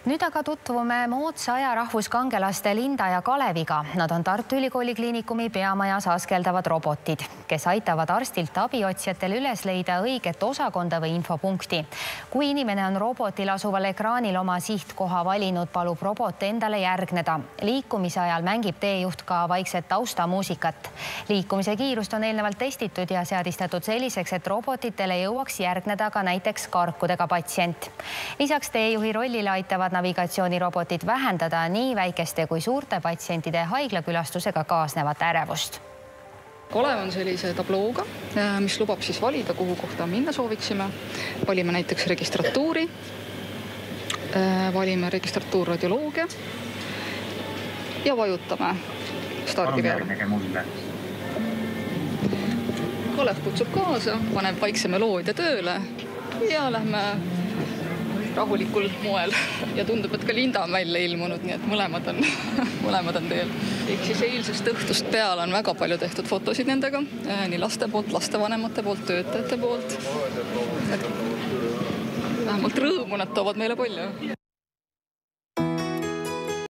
Nüüd aga tutvume moodsa aja rahvuskangelaste Linda ja Kaleviga. Nad on Tartu Ülikooli Kliinikumi peamajas askeldavad robotid, kes aitavad arstilt abiotsijatel üles leida õiget osakonda või infopunkti. Kui inimene on robotil asuval ekraanil oma sihtkoha valinud, palub robot endale järgneda. Liikumise ajal mängib teejuht ka vaikset taustamuusikat. Liikumise kiirust on eelnevalt testitud ja seadistatud selliseks, et robotitele jõuaks järgneda ka näiteks karkudega patsient. Lisaks teejuhi rollile aitavad navigatsioonirobotid vähendada nii väikeste kui suurte patsientide haiglakülastusega kaasnevat ärevust. Kalev on sellise tablooga, mis lubab siis valida, kuhu kohta minna sooviksime. Valime näiteks registratuuri, valime registratuur radioloogia ja vajutame stardi peale. Kalev kutsub kaasa, paneb vaikse meloodia tööle ja lähme rahulikul moel. Ja tundub, et ka Linda on välja ilmunud, nii et mõlemad on teel. Ehk siis eilsest õhtust peale on väga palju tehtud fotosid nendega, nii laste poolt, lastevanemate poolt, töötajate poolt. Vähemalt rõõmu nad toovad meile palju.